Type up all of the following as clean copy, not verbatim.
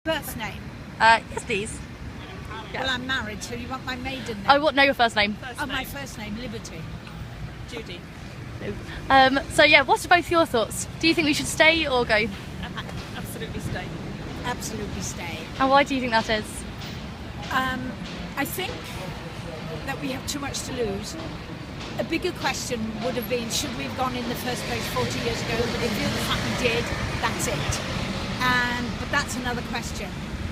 Birth name? Yes, please. Yeah. Well, I'm married, so you want my maiden name? I want to know your first name. My first name, Liberty. Judy. So yeah, what are both your thoughts? Do you think we should stay or go? Absolutely stay. Absolutely stay. And why do you think that is? I think that we have too much to lose. A bigger question would have been, should we have gone in the first place 40 years ago? But if the fact we did, that's it. But that's another question.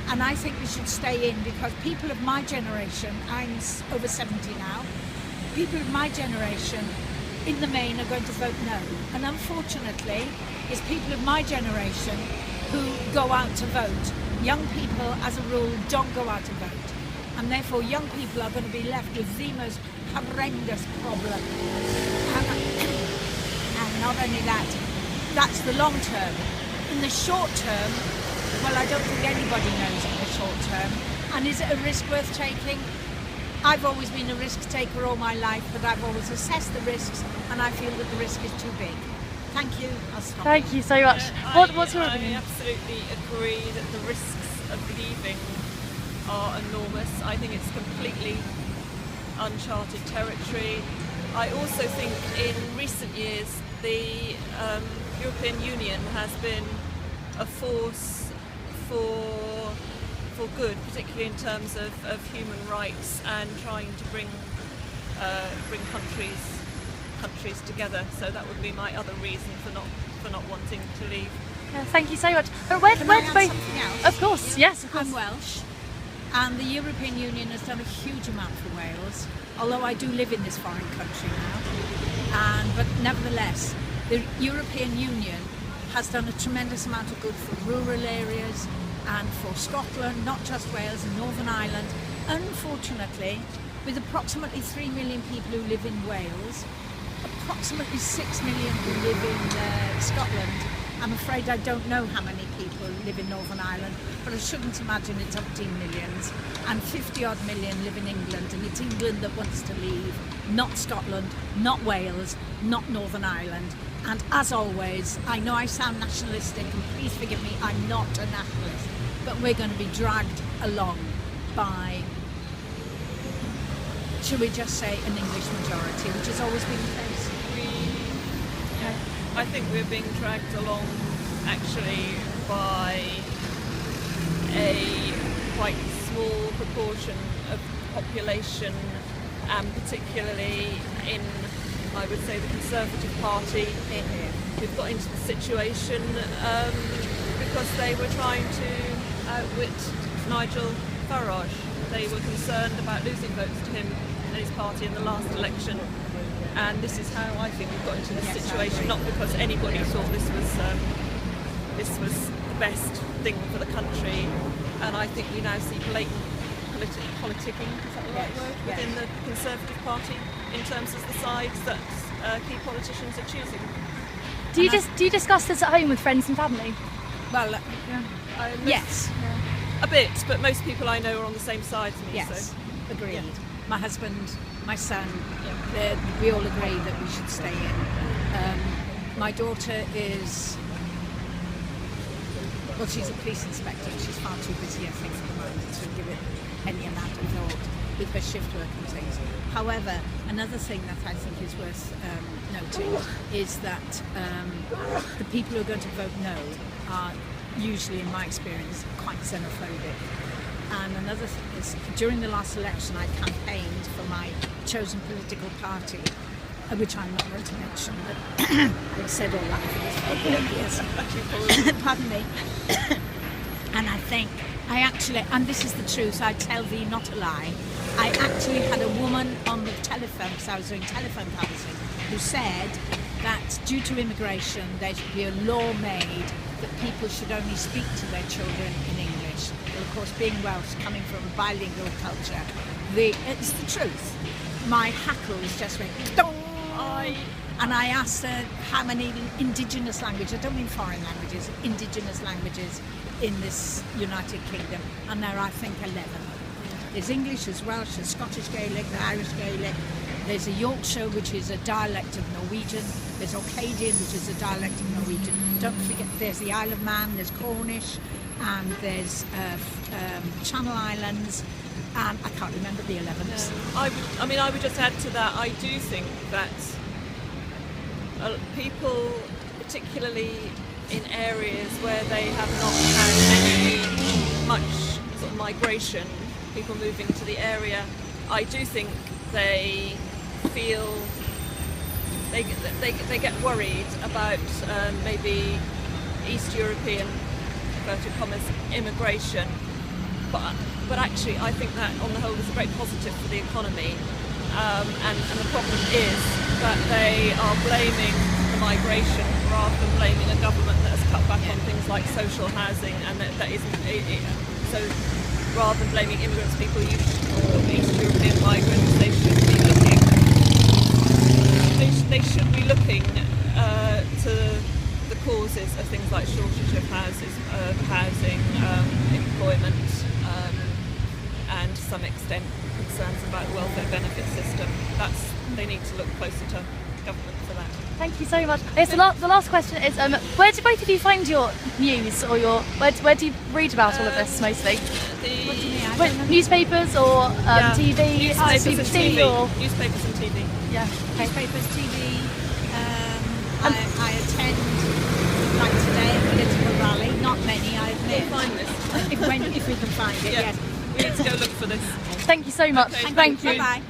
And I think we should stay in because people of my generation, I'm over 70 now, people of my generation in the main are going to vote no. And unfortunately, it's people of my generation who go out to vote. Young people, as a rule, don't go out to vote. And therefore, young people are going to be left with the most horrendous problem. And not only that, that's the long term. In the short term, well, I don't think anybody knows in the short term. And is it a risk worth taking? I've always been a risk taker all my life, but I've always assessed the risks, and I feel that the risk is too big. Thank you. I'll stop. Thank you so much. What's your opinion? I absolutely agree that the risks of leaving are enormous. I think it's completely uncharted territory. I also think in recent years the European Union has been a force for good, particularly in terms of human rights and trying to bring countries together. So that would be my other reason for not wanting to leave. Thank you so much. Can I add something else? Of course, yes, of course. I'm Welsh, and the European Union has done a huge amount for Wales, although I do live in this foreign country now. But nevertheless, the European Union has done a tremendous amount of good for rural areas and for Scotland, not just Wales and Northern Ireland. Unfortunately, with approximately 3 million people who live in Wales, approximately 6 million who live in Scotland, I'm afraid I don't know how many people live in Northern Ireland, but I shouldn't imagine it's umpteen millions, and 50 odd million live in England, and it's England that wants to leave, not Scotland, not Wales, not Northern Ireland. And as always, I know I sound nationalistic, and please forgive me, I'm not a nationalist, but we're going to be dragged along by, should we just say, an English majority, which has always been the case. I think we're being dragged along actually by a quite small proportion of the population, and particularly in, I would say, the Conservative Party. We've got into the situation because they were trying to outwit Nigel Farage. They were concerned about losing votes to him and his party in the last election. And this is how I think we've got into this situation, not because anybody thought this was the best thing for the country. And I think we now see blatant politicking, is that the right word, within the Conservative Party in terms of the sides that key politicians are choosing. Do you discuss this at home with friends and family? Well, yes. A bit, but most people I know are on the same side as me. Yes, so. agreed. Yeah. My husband, my son, we all agree that we should stay in. My daughter is, well, she's a police inspector. She's far too busy, I think, for the moment to give it any amount of thought with her shift work and things. However, another thing that I think is worth noting is that the people who are going to vote no are usually, in my experience, quite xenophobic. And another thing is, during the last election, I campaigned for my chosen political party, which I'm not going to mention, but I've said all that for 4 years. Pardon me. And I think I actually, and this is the truth, I tell thee not a lie, I actually had a woman on the telephone, because I was doing telephone canvassing, who said that due to immigration, there should be a law made that people should only speak to their children in English. Well, of course, being Welsh, coming from a bilingual culture, it's the truth. My hackles just went, dong! And I asked her how many indigenous languages, I don't mean foreign languages, indigenous languages in this United Kingdom, and there are, I think, 11. There's English, there's Welsh, there's Scottish Gaelic, the Irish Gaelic, there's a Yorkshire, which is a dialect of Norwegian, there's Orcadian, which is a dialect of Norwegian. Don't forget, there's the Isle of Man, there's Cornish, and there's Channel Islands, and I can't remember the 11th. I would just add to that. I do think that people, particularly in areas where they have not had much sort of migration, people moving to the area, I do think they feel they get worried about maybe East European, inverted commas, immigration. But actually, I think that on the whole is a great positive for the economy. And the problem is that they are blaming the migration rather than blaming a government that has cut back on things like social housing, and that isn't. So rather than blaming immigrants, people or East European migrants, they should be looking. They should be looking to the causes of things like shortage of housing, employment, and to some extent concerns about the welfare benefit system. They need to look closer to government for that. Thank you so much. Yes, the last question is, where do both of you find your news, or where do you read about all of this mostly? What do you mean? Newspapers or TV? Newspapers and TV. Or... Newspapers and TV. Yeah. Okay. Newspapers, TV. I attend, like today, a political rally. Not many, I admit. We'll find this. if we can find it, Yeah. yes. We need to go look for this. Thank you so much. Okay, Thank you. Bye-bye.